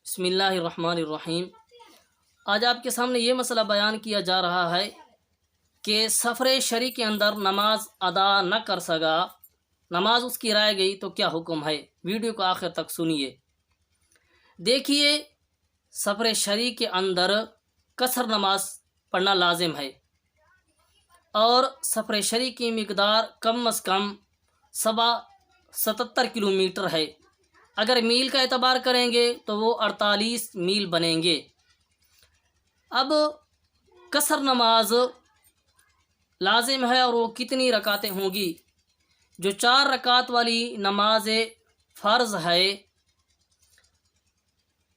بسم اللہ الرحمن الرحیم۔ آج آپ کے سامنے یہ مسئلہ بیان کیا جا رہا ہے کہ سفر شرعی کے اندر نماز ادا نہ کر سکا، نماز اس کی رہ گئی تو کیا حکم ہے۔ ویڈیو کو آخر تک سنیے۔ دیکھیے، سفر شرعی کے اندر قصر نماز پڑھنا لازم ہے، اور سفر شرعی کی مقدار کم از کم 77 کلومیٹر ہے۔ اگر میل کا اعتبار کریں گے تو وہ 48 میل بنیں گے۔ اب قصر نماز لازم ہے، اور وہ کتنی رکعتیں ہوں گی؟ جو 4 رکعت والی نماز فرض ہے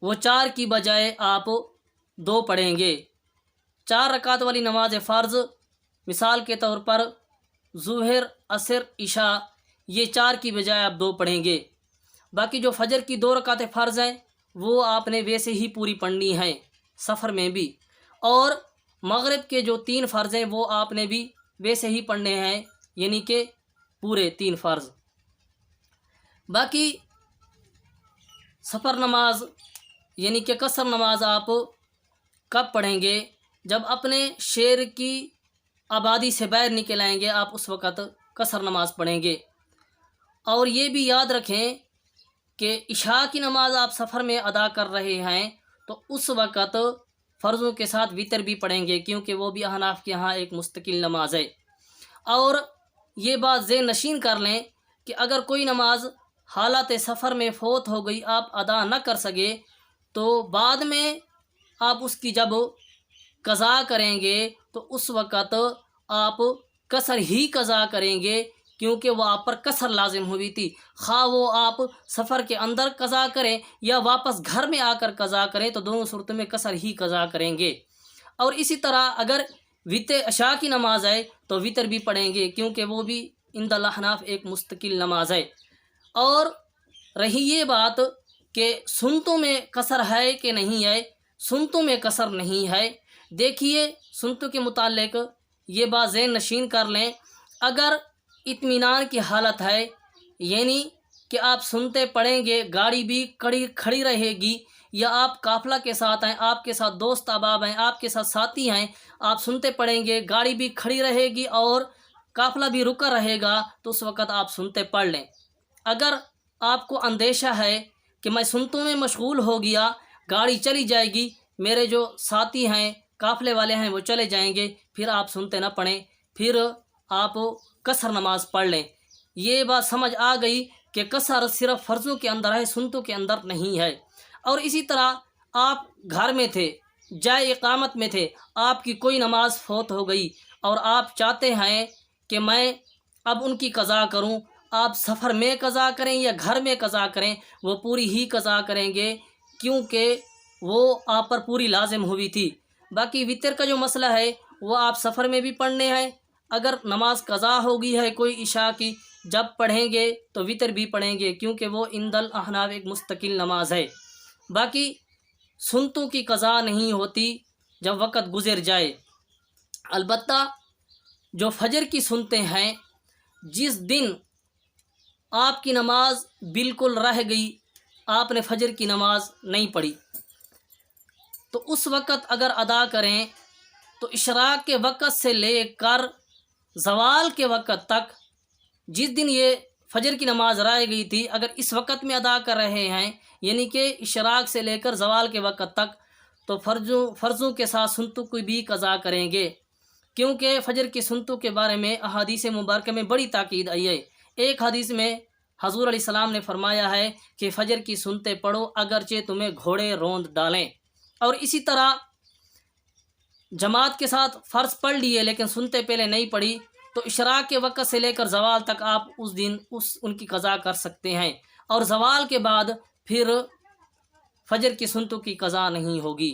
وہ 4 کی بجائے آپ 2 پڑھیں گے۔ 4 رکعت والی نماز فرض مثال کے طور پر ظہر، عصر، عشاء، یہ 4 کی بجائے آپ 2 پڑھیں گے۔ باقی جو فجر کی 2 رکعتیں فرض ہیں وہ آپ نے ویسے ہی پوری پڑھنی ہیں سفر میں بھی، اور مغرب کے جو 3 فرض ہیں وہ آپ نے بھی ویسے ہی پڑھنے ہیں، یعنی کہ پورے 3 فرض۔ باقی سفر نماز یعنی کہ قصر نماز آپ کب پڑھیں گے؟ جب اپنے شہر کی آبادی سے باہر نکل آئیں گے آپ اس وقت قصر نماز پڑھیں گے۔ اور یہ بھی یاد رکھیں کہ عشاء کی نماز آپ سفر میں ادا کر رہے ہیں تو اس وقت فرضوں کے ساتھ وتر بھی پڑھیں گے، کیونکہ وہ بھی احناف کے ہاں ایک مستقل نماز ہے۔ اور یہ بات ذہن نشین کر لیں کہ اگر کوئی نماز حالت سفر میں فوت ہو گئی، آپ ادا نہ کر سکے، تو بعد میں آپ اس کی جب قضا کریں گے تو اس وقت آپ قصر ہی قضا کریں گے، کیونکہ وہ آپ پر قصر لازم ہوئی تھی۔ خواہ وہ آپ سفر کے اندر قضا کریں یا واپس گھر میں آ کر قضا کریں، تو دونوں صورتوں میں قصر ہی قضا کریں گے۔ اور اسی طرح اگر عشاء کی نماز ہے تو وتر بھی پڑھیں گے، کیونکہ وہ بھی عند الاحناف ایک مستقل نماز ہے۔ اور رہی یہ بات کہ سنتوں میں قصر ہے کہ نہیں ہے، سنتوں میں قصر نہیں ہے۔ دیکھیے، سنتوں کے متعلق یہ بات ذہن نشین کر لیں، اگر اطمینان کی حالت ہے، یعنی کہ آپ سنتے پڑھیں گے، گاڑی بھی کھڑی رہے گی، یا آپ قافلہ کے ساتھ ہیں، آپ کے ساتھ دوست احباب ہیں، آپ کے ساتھ ساتھی ہیں، آپ سنتے پڑھیں گے، گاڑی بھی کھڑی رہے گی اور قافلہ بھی رکا رہے گا، تو اس وقت آپ سنتے پڑھ لیں۔ اگر آپ کو اندیشہ ہے کہ میں سنتوں میں مشغول ہو گیا، گاڑی چلی جائے گی، میرے جو ساتھی ہیں، قافلے والے ہیں، وہ چلے جائیں گے، پھر آپ سنتے نہ پڑھیں، پھر آپ قصر نماز پڑھ لیں۔ یہ بات سمجھ آ گئی کہ قصر صرف فرضوں کے اندر ہے، سنتوں کے اندر نہیں ہے۔ اور اسی طرح آپ گھر میں تھے، جائے اقامت میں تھے، آپ کی کوئی نماز فوت ہو گئی اور آپ چاہتے ہیں کہ میں اب ان کی قضا کروں، آپ سفر میں قضا کریں یا گھر میں قضا کریں، وہ پوری ہی قضا کریں گے، کیونکہ وہ آپ پر پوری لازم ہوئی تھی۔ باقی وتر کا جو مسئلہ ہے وہ آپ سفر میں بھی پڑھنے ہیں، اگر نماز قضا ہو گئی ہے کوئی عشاء کی، جب پڑھیں گے تو وتر بھی پڑھیں گے، کیونکہ وہ عند الاحناف ایک مستقل نماز ہے۔ باقی سنتوں کی قضا نہیں ہوتی جب وقت گزر جائے۔ البتہ جو فجر کی سنتیں ہیں، جس دن آپ کی نماز بالکل رہ گئی، آپ نے فجر کی نماز نہیں پڑھی، تو اس وقت اگر ادا کریں تو اشراق کے وقت سے لے کر زوال کے وقت تک، جس دن یہ فجر کی نماز رہ گئی تھی، اگر اس وقت میں ادا کر رہے ہیں، یعنی کہ اشراق سے لے کر زوال کے وقت تک، تو فرضوں کے ساتھ سنتوں کو بھی قضا کریں گے، کیونکہ فجر کی سنتوں کے بارے میں احادیث مبارکہ میں بڑی تاکید آئی ہے۔ ایک حدیث میں حضور علیہ السلام نے فرمایا ہے کہ فجر کی سنتیں پڑھو اگرچہ تمہیں گھوڑے روند ڈالیں۔ اور اسی طرح جماعت کے ساتھ فرض پڑھ لیے لیکن سنتے پہلے نہیں پڑھی، تو اشراق کے وقت سے لے کر زوال تک آپ اس دن ان کی قضا کر سکتے ہیں، اور زوال کے بعد پھر فجر کی سنتوں کی قضا نہیں ہوگی۔